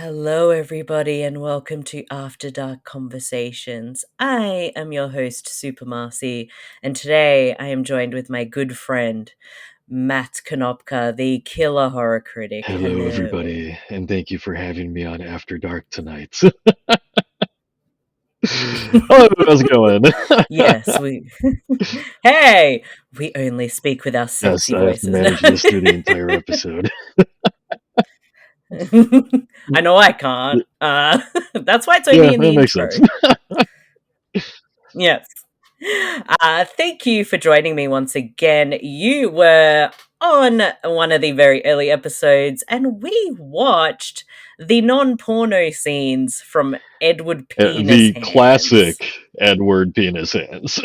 Hello, everybody, and welcome to After Dark Conversations. I am your host, Super Marcey, and today I am joined with my good friend, Matt Konopka, the killer horror critic. Hello, everybody, and thank you for having me on After Dark tonight. How's it going? Yes, hey, we only speak with our Yes, sexy I've voices. managed this through the entire episode. I know I can't. That's why it's Yeah, only in that the makes intro. sense. Yes. Thank you for joining me once again. You were on one of the very early episodes, and we watched the non-porno scenes from Edward Penis The Hands. classic Edward Penis Hands.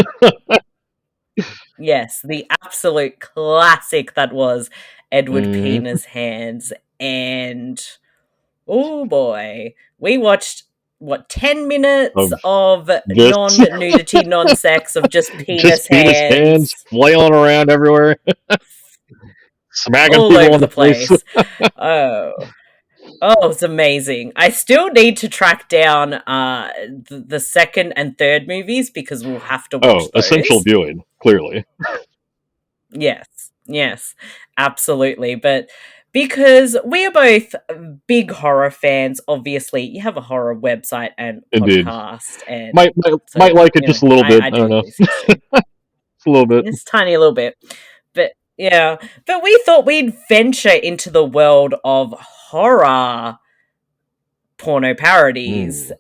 Yes, the absolute classic that was Edward Mhm. Penis Hands. And oh boy, we watched 10 minutes Of of this. non-nudity, non-sex of just penis Just penis hands hands flailing around everywhere, smacking all people over in the the face. place. Oh, it's amazing. I still need to track down the second and third movies because we'll have to watch those. Essential viewing, clearly. Yes, absolutely. But because we are both big horror fans, obviously, you have a horror website and Indeed. podcast, and Might like it just a little bit. I don't do know. research too. Just a little bit. Just tiny little bit. But yeah, but we thought we'd venture into the world of horror porno parodies.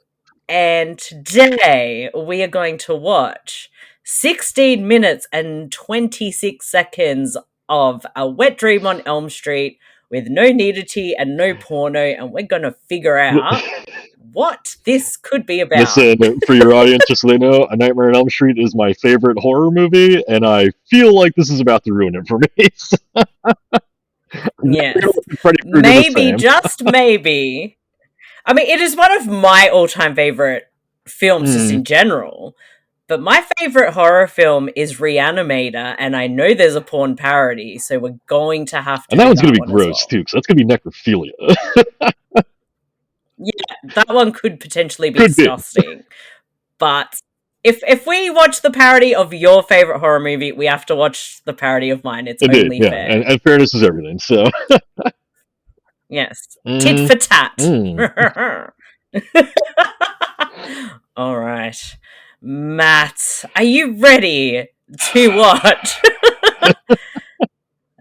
And today we are going to watch 16 minutes and 26 seconds of A Wet Dream on Elm Street with no nudity and no porno, and we're going to figure out what this could be about. Listen, for your audience, just so they know, A Nightmare on Elm Street is my favorite horror movie, and I feel like this is about to ruin it for me. Yes. Freddy Krueger Maybe, just maybe. I mean, it is one of my all-time favorite films just in general. But my favorite horror film is Reanimator, and I know there's a porn parody, so we're going to have to. And that one's going to be gross too, because that's going to be necrophilia. Yeah, that one could potentially be disgusting. But if we watch the parody of your favorite horror movie, we have to watch the parody of mine. It's only fair. And fairness is everything. So yes, tit for tat. All right. Matt, are you ready to watch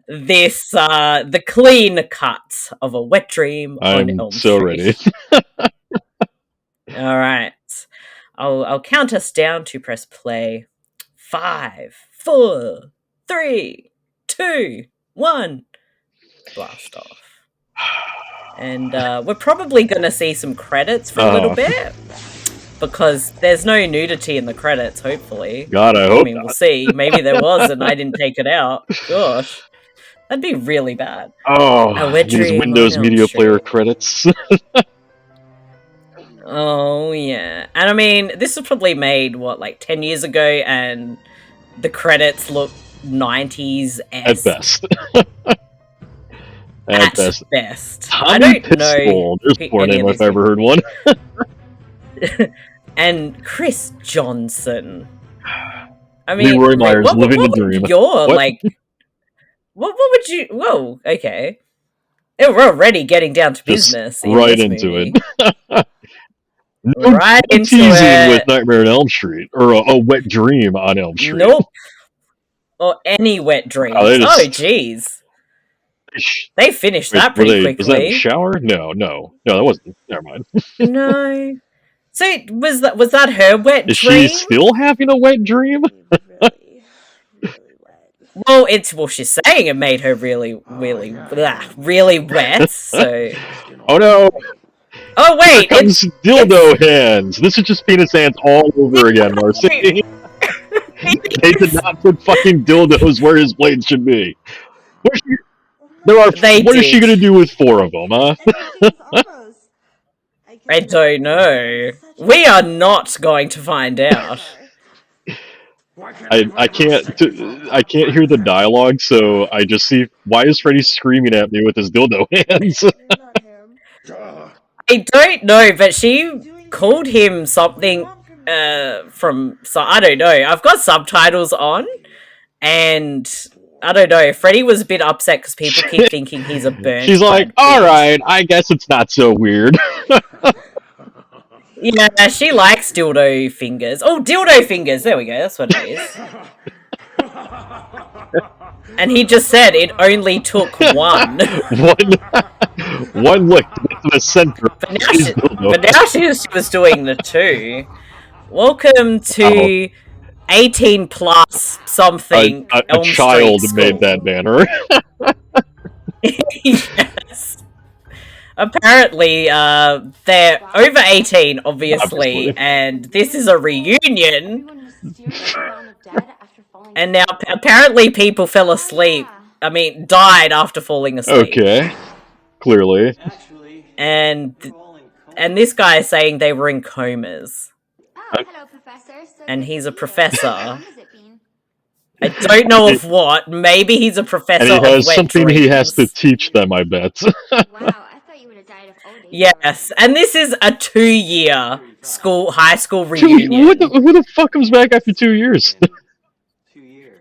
this, the clean cut of A Wet Dream on Elm Street? I'm so ready. All right. I'll count us down to press play. 5, 4, 3, 2, 1. Blast off. And we're probably going to see some credits for a little bit. Because there's no nudity in the credits, hopefully. God, I hope we'll see. Maybe there was and I didn't take it out. Gosh. That'd be really bad. These Windows Media Player credits. Oh, yeah. And I mean, this was probably made, 10 years ago, and the credits look 90s-esque. At best. At best. Tommy I don't Pistol. know. There's a poor name if I ever heard one. And Chris Johnson. I mean, Leroy Myers, living the dream. What would you... Whoa, okay. We're already getting down to business. Right into it. Right into it. With Nightmare on Elm Street. Or a Wet Dream on Elm Street. Nope. Or any wet dreams. Oh, jeez. They finished that pretty quickly. Was that a shower? No, that wasn't. Never mind. No. So was that her wet dream? Is she still having a wet dream? Well, she's saying it made her really wet. So. Oh no! Oh wait! Here comes dildo hands. This is just penis hands all over again, Marcy. They did not put fucking dildos where his blades should be. What is she gonna do with 4 of them, huh? I don't know. We are not going to find out. I can't hear the dialogue, so I just see, why is Freddy screaming at me with his dildo hands? I don't know, but she called him something from. So I don't know. I've got subtitles on, and I don't know. Freddy was a bit upset because people keep thinking he's a burnt. She's like, all bitch. right, I guess it's not so weird. Yeah, she likes dildo fingers. Oh, dildo fingers. There we go. That's what it is. And he just said it only took one. One lick to get to the center. But now she was doing the two. Welcome to 18 plus something. A child made that banner. Yes. Apparently, they're over 18, obviously, and this is a reunion. And now, apparently, people fell asleep. I mean, died after falling asleep. Okay, clearly. And this guy is saying they were in comas. Hello, Professor. And he's a professor. I don't know of what. Maybe he's a professor. And he has of wet something dreams. he has to teach them, I bet. Wow, I thought you would have died of old age. Yes, and this is a 2-year high school reunion. Who the fuck comes back after 2 years? 2 years.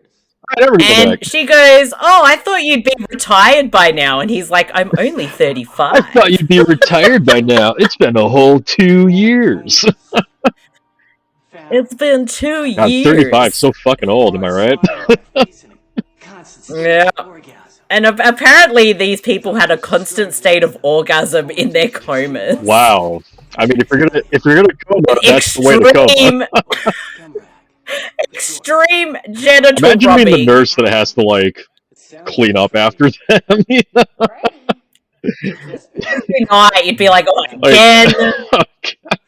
I never go And back. she goes, "Oh, I thought you'd be retired by now." And he's like, "I'm only 35." I thought you'd be retired by now. It's been a whole 2 years. It's been 2 God, years. 35, so fucking old, am I right? Yeah. And apparently these people had a constant state of orgasm in their comas. Wow. I mean, if you're gonna coma, that's the way to coma. Extreme genital Imagine rubbing. being the nurse that has to, like, clean up after them. You know? Every night you'd be like, "Oh, again."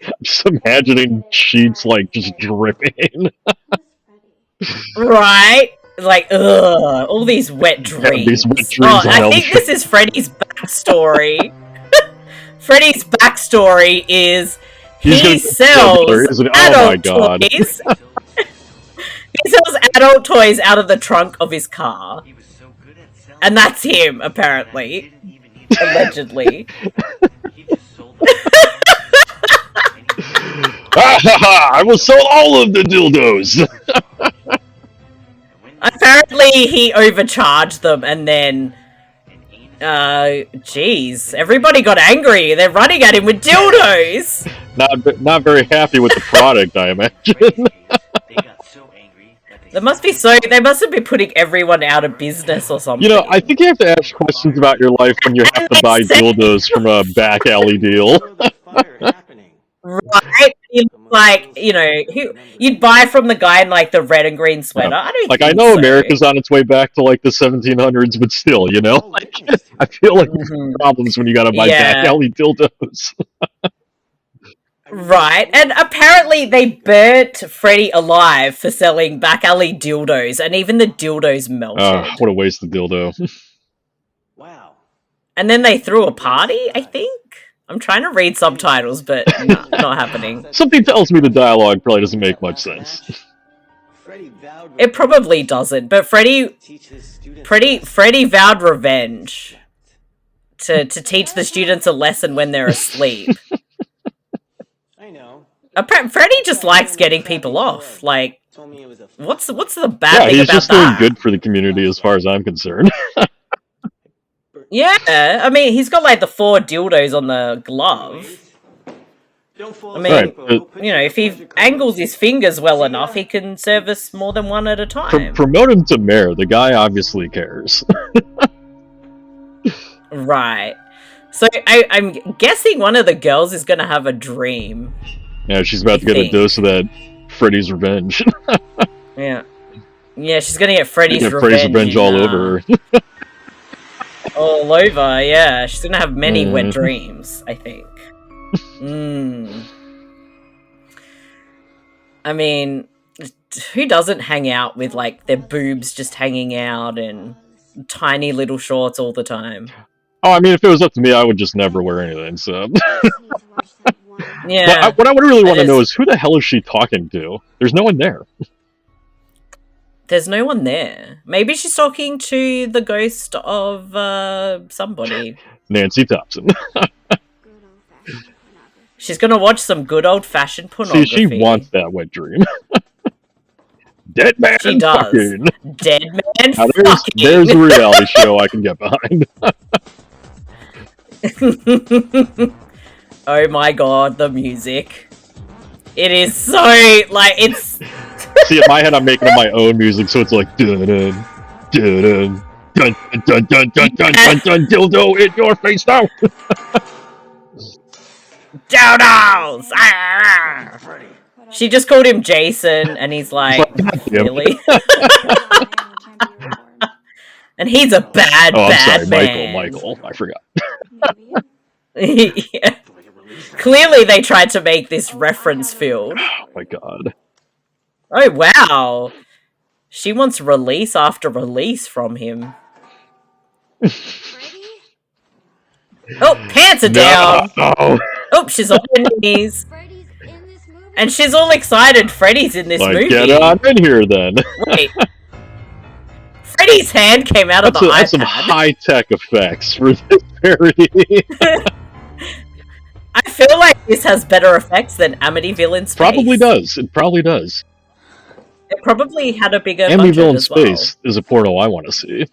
I'm just imagining sheets, like, just dripping. Right? Like, ugh, all these wet dreams. Yeah, these wet dreams. I think this is Freddy's backstory. Freddy's backstory is he sells adult toys. He sells adult toys out of the trunk of his car. And that's him, apparently. Allegedly. I will sell all of the dildos! Apparently he overcharged them and then jeez, everybody got angry. They're running at him with dildos. Not very happy with the product, I imagine. They must have been putting everyone out of business or something. You know, I think you have to ask questions about your life when you have to buy dildos from a back alley deal. Right? Like, you know, you'd buy from the guy in, like, the red and green sweater. Yeah. I don't like, think I know so. America's on its way back to, like, the 1700s, but still, you know? Like, I feel like there's problems when you gotta buy back alley dildos. Right, and apparently they burnt Freddy alive for selling back alley dildos, and even the dildos melted. What a waste of dildo. Wow. And then they threw a party, I think? I'm trying to read subtitles, but no, not happening. Something tells me the dialogue probably doesn't make much sense. It probably doesn't, but Freddy vowed revenge to teach the students a lesson when they're asleep. I know. Freddy just likes getting people off. Like, what's the bad thing about that? Yeah, he's just doing good for the community as far as I'm concerned. Yeah, I mean, he's got like the 4 dildos on the glove. I mean, you know, if he angles his fingers well enough, he can service more than one at a time. Promote him to mayor. The guy obviously cares. Right. So I'm guessing one of the girls is going to have a dream. Yeah, she's about to get a dose of that Freddy's revenge. Yeah. Yeah, she's going to get Freddy's revenge all over her. All over, yeah. She's going to have many wet dreams, I think. I mean, who doesn't hang out with, like, their boobs just hanging out and tiny little shorts all the time? Oh, I mean, if it was up to me, I would just never wear anything, so... Yeah. But what I would really want to know is, who the hell is she talking to? There's no one there. There's no one there. Maybe she's talking to the ghost of somebody. Nancy Thompson. She's gonna watch some good old-fashioned See, pornography. she wants that wet dream. Dead man She does. fucking. Dead man Now fucking. there's a reality show I can get behind. Oh my god, the music. It is so, like, it's... See, in my head, I'm making up my own music, so it's like dun dun dun dun dun dun dun dun dun dun dildo in your face now. Dildos! Ah! She just called him Jason, and he's like, really? And he's a bad, bad man. Michael, I forgot. Yeah. Clearly they tried to make this reference filled. Oh my god. Oh wow. She wants release after release from him. Oh, pants are down. No. Oh, she's on her knees. And she's all excited Freddy's in this movie. Get on in here then. Wait. Freddy's hand came out of the iPad. That's some high-tech effects for this parody. I feel like this has better effects than Amityville in Space. Probably does. It probably does. It probably had a bigger Amityville in budget as Space is a porno I want to see.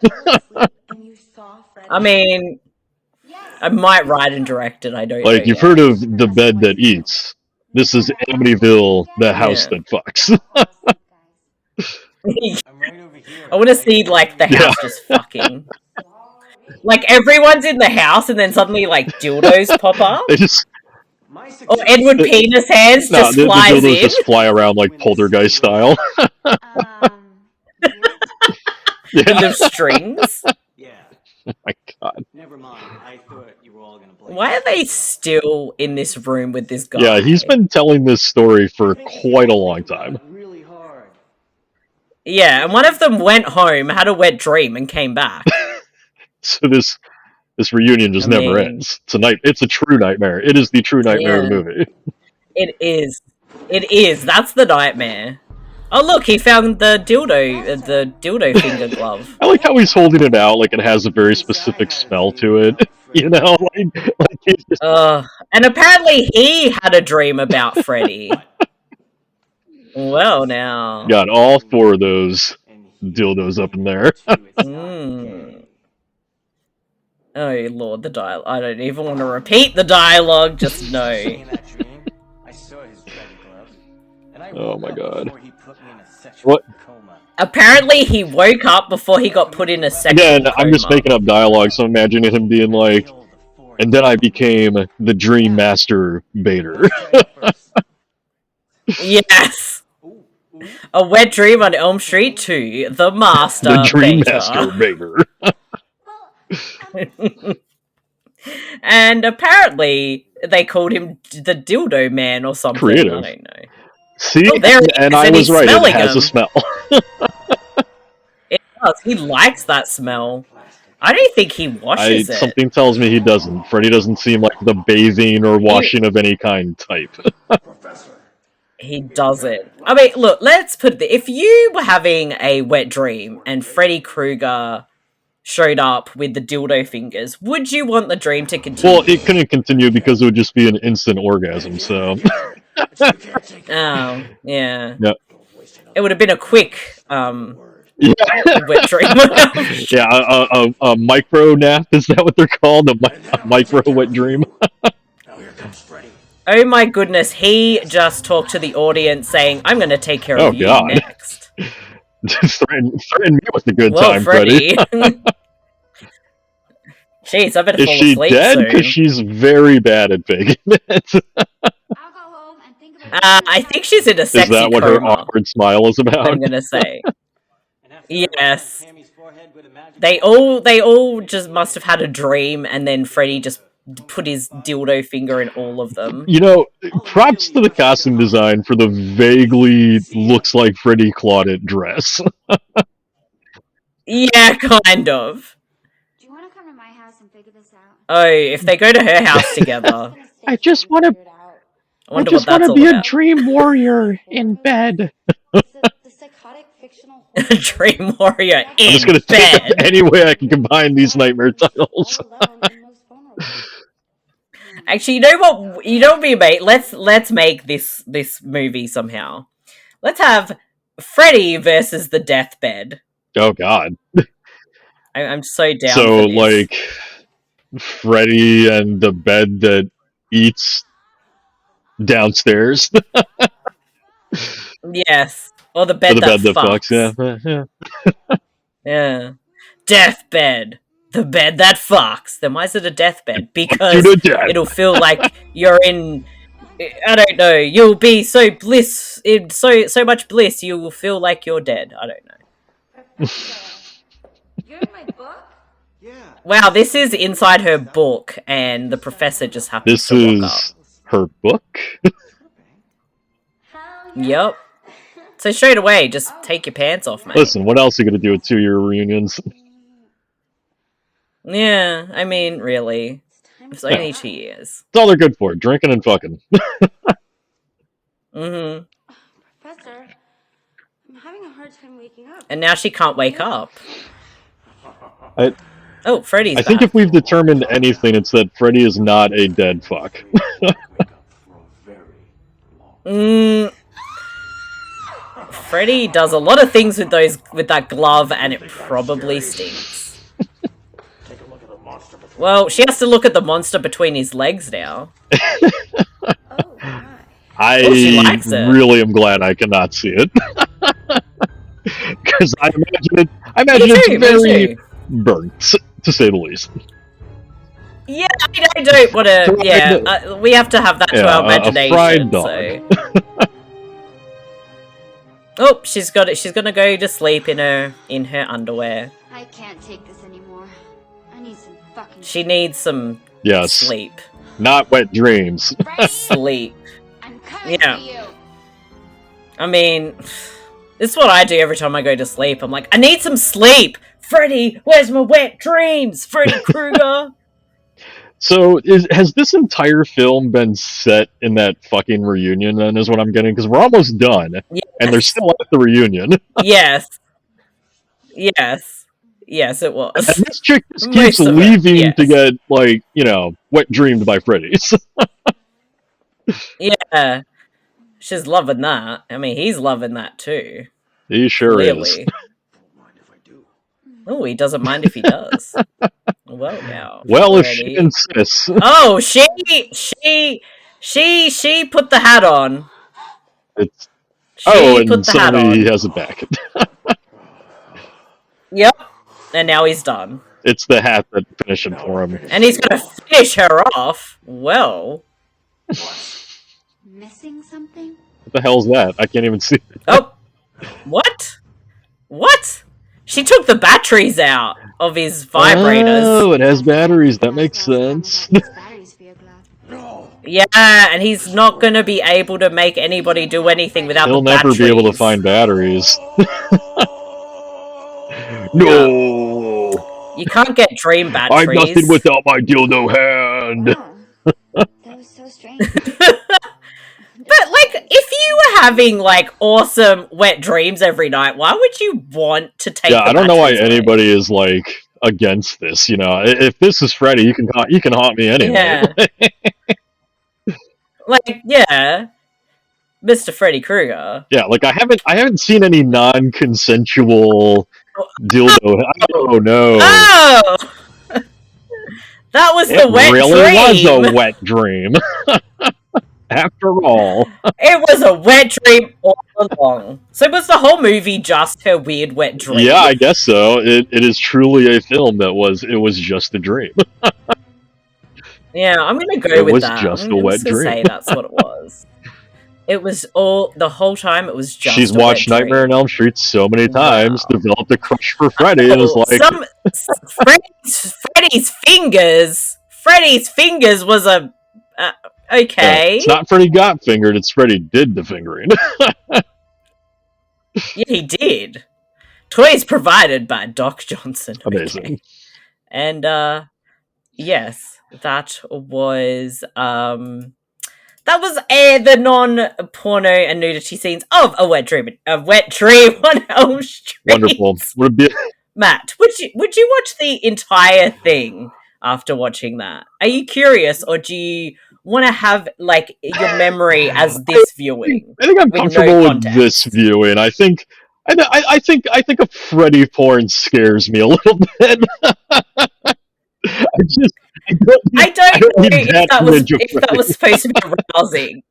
I mean, I might write and direct it, I don't know. Like, you've heard of The Bed That Eats. This is Amityville, the house that fucks. I want to see, like, the house just fucking. Like, everyone's in the house and then suddenly, like, dildos pop up. They just... Or Edward Penis Hands just flies the dildos in. just fly around like Poltergeist style. End of strings. Yeah. Oh my god. Never mind. I thought you were all gonna play. Why are they still in this room with this guy? Yeah, he's been telling this story for quite a long time. Really hard. Yeah, and one of them went home, had a wet dream, and came back. So this reunion just never ends. It's a true nightmare. It is the true nightmare of the movie. It is. It is. That's the nightmare. Oh look, he found the dildo finger glove. I like how he's holding it out like it has a very specific smell to it. You know, like it's just... and apparently he had a dream about Freddy. Well, now got all four of those dildos up in there. Oh lord, the dialogue. I don't even want to repeat the dialogue, just know. Oh my god. What? Apparently he woke up before he got put in a sexual coma. I'm just making up dialogue, so imagine him being like, and then I became the Dream Master Bader. Yes! A Wet Dream on Elm Street 2, the Master The Dream Bader. Master Bader. And apparently they called him the Dildo Man or something. Creative. I don't know. See, there and I was right. It has a smell. It does. He likes that smell. I don't think he washes it. Something tells me he doesn't. Freddy doesn't seem like the bathing or washing of any kind type. He doesn't. I mean, look, let's put it. If you were having a wet dream and Freddy Krueger showed up with the dildo fingers, would you want the dream to continue? Well, it couldn't continue because it would just be an instant orgasm, so... Oh, yeah. Yep. It would have been a quick, wet dream. Yeah, a micro nap, is that what they're called? A micro wet dream? Oh my goodness, he just talked to the audience saying, I'm going to take care of you next. threaten me with a good time, Freddy. Jeez, I better fall asleep soon. Is she dead? Because soon. she's very bad at faking it. I think she's in a sexy coma. Is that what her awkward smile is about? I'm going to say. Yes. They all just must have had a dream, and then Freddy just put his dildo finger in all of them. You know, props to the costume design for the vaguely looks like Freddy Claudette dress. Yeah, kind of. Do you want to come to my house and figure this out? Oh, if they go to her house together. I just want to be a dream warrior in bed. The psychotic fictional Dream warrior in I'm just gonna bed. take any way I can combine these nightmare titles. Actually, you know what? You know what we mate? Let's make this movie somehow. Let's have Freddy versus the deathbed. Oh God. I'm so down So for this. like Freddy and the bed that eats downstairs. Yes. Or the Or bed the that bed that fucks. fucks. Yeah. Yeah. Deathbed. The bed that fucks. Then why is it a deathbed? Because You to death. it'll feel like you're in, I don't know, you'll be so in so much bliss you will feel like you're dead. I don't know. You're in my book? Yeah. Wow, this is inside her book and the professor just happens This to walk up. is her book? Hell Yep. So straight away, just take your pants off, mate. Listen, what else are you gonna do at 2-year reunions? Yeah, I mean, really. It's only 2 years. That's all they're good for, drinking and fucking. Mm-hmm. Professor, I'm having a hard time waking up. And now she can't wake up. I Freddy's back. think if we've determined anything, it's that Freddy is not a dead fuck. Freddy does a lot of things with that glove, and it probably stinks. Well, she has to look at the monster between his legs now. Oh, my. I she likes it. really am glad I cannot see it. Because I imagine it's very burnt, to say the least. Yeah, I don't want to. Yeah, we have to have that to our imagination. A fried dog. So. Oh, she's got it. She's gonna go to sleep in her underwear. I can't take this anymore. I need some fucking. She needs some sleep. Not wet dreams. Sleep. I'm coming for you. I mean, this is what I do every time I go to sleep. I'm like, I need some sleep. Freddy, where's my wet dreams? Freddy Krueger. So, has this entire film been set in that fucking reunion, then, is what I'm getting? Because we're almost done, and they're still at the reunion. Yes, it was. And this chick just keeps leaving to get, like, wet dreamed by Freddy's. Yeah. She's loving that. I mean, he's loving that, too. He sure is. Oh, he doesn't mind if he does. Well, now. Well, if she insists. Oh, she put the hat on. And suddenly he has it back. Yep. And now he's done. It's the hat that finished him for him. And he's gonna finish her off. Well. Missing something? What the hell's that? I can't even see it. Oh. What? What? She took the batteries out of his vibrators. Oh, it has batteries. That makes sense. Yeah, and he's not going to be able to make anybody do anything without the batteries. He'll never be able to find batteries. No! You can't get dream batteries. I'm nothing without my dildo hand. Wow. That was so strange. But, like, if you were having, like, awesome wet dreams every night, why would you want to take I don't know why anybody is, like, against this, If this is Freddy, you can haunt me anyway. Yeah. Like, yeah. Mr. Freddy Krueger. Yeah, like, I haven't seen any non-consensual dildo. Oh, no. Oh! That was the wet dream! It really was a wet dream. After all. It was a wet dream all along. So was the whole movie just her weird wet dream? Yeah, I guess so. It is truly a film it was just a dream. Yeah, I'm gonna go with that. It was just a wet dream. Say that's what it was. It was the whole time it was just She's watched Nightmare on Elm Street so many times, developed a crush for Freddy, and was like... Freddy's fingers was a... okay. It's not Freddy got fingered, it's Freddy did the fingering. Yeah, he did. Toys provided by Doc Johnson. Amazing. Okay. And, yes, that was the non-porno and nudity scenes of a wet dream on Elm Street. Wonderful. Matt, would you watch the entire thing after watching that? Are you curious, or do you want to have like your memory as this viewing. I think I'm with comfortable no with this context. viewing. I think a Freddy porn scares me a little bit. I I don't don't know need that image of if that Freddy. was supposed to be arousing.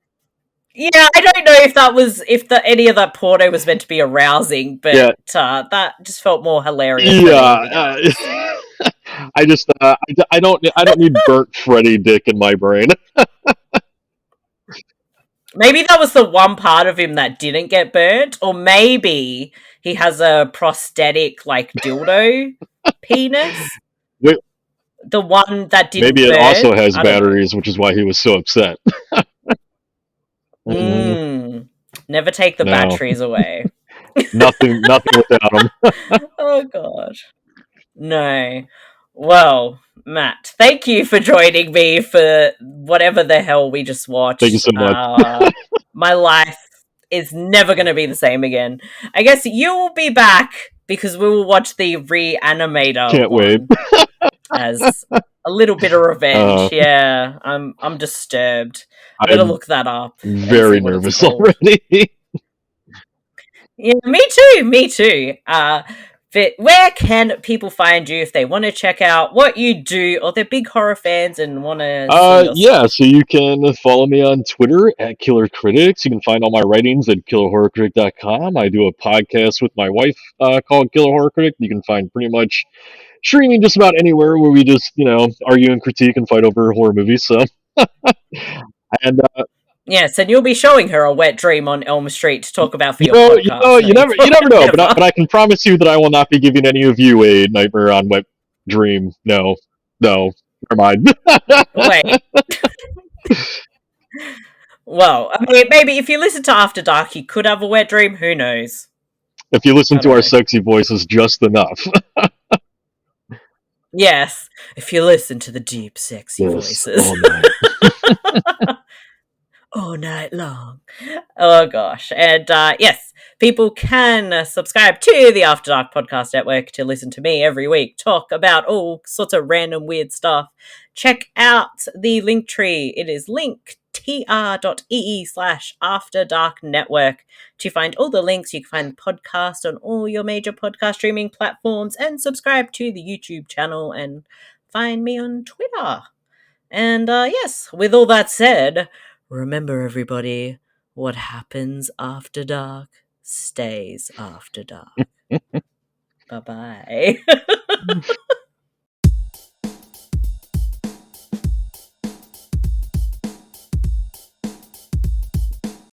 Yeah, I don't know if that was any of that porno was meant to be arousing, but Yeah, that just felt more hilarious than anything yeah. else. I don't need burnt Freddy dick in my brain. Maybe that was the one part of him that didn't get burnt, or maybe he has a prosthetic like dildo penis. Wait, The one that maybe didn't it also burn. has I don't know. batteries, which is why he was so upset. Never take the No, batteries away. nothing without him. Oh god. No. Well, Matt, thank you for joining me for whatever the hell we just Thank you watched. so much. My life is never going to be the same again. I guess you will be back because we will watch the Reanimator Can't wait. one as a little bit of revenge. Yeah, I'm disturbed. I'm gonna I'm look that up and see very what it's nervous called. already. Yeah, me too. Me too. But where can people find you if they want to check out what you do, or they're big horror fans and want to see your Yeah, stuff? so you can follow me on Twitter at Killer Critics. You can find all my writings at killerhorrorcritic.com. I do a podcast with my wife called Killer Horror Critic. You can find pretty much streaming just about anywhere where we just, argue and critique and fight over horror movies. So, and Yes, and you'll be showing her a wet dream on Elm Street to talk about for your podcast. you never know, but I can promise you that I will not be giving any of you a Nightmare on Wet Dream. No, never mind. Wait. Well, I mean, maybe if you listen to After Dark, you could have a wet dream. Who knows? If you listen I to don't our know. sexy voices just enough. Yes, if you listen to the deep, sexy Yes, voices. all night. All night long. Oh gosh. And yes, people can subscribe to the After Dark Podcast Network to listen to me every week talk about all sorts of random weird stuff. Check out the link tree. It is linktr.ee/After Dark Network to find all the links. You can find the podcast on all your major podcast streaming platforms and subscribe to the YouTube channel and find me on Twitter. And yes, with all that said, remember everybody, what happens after dark stays after dark. Bye-bye.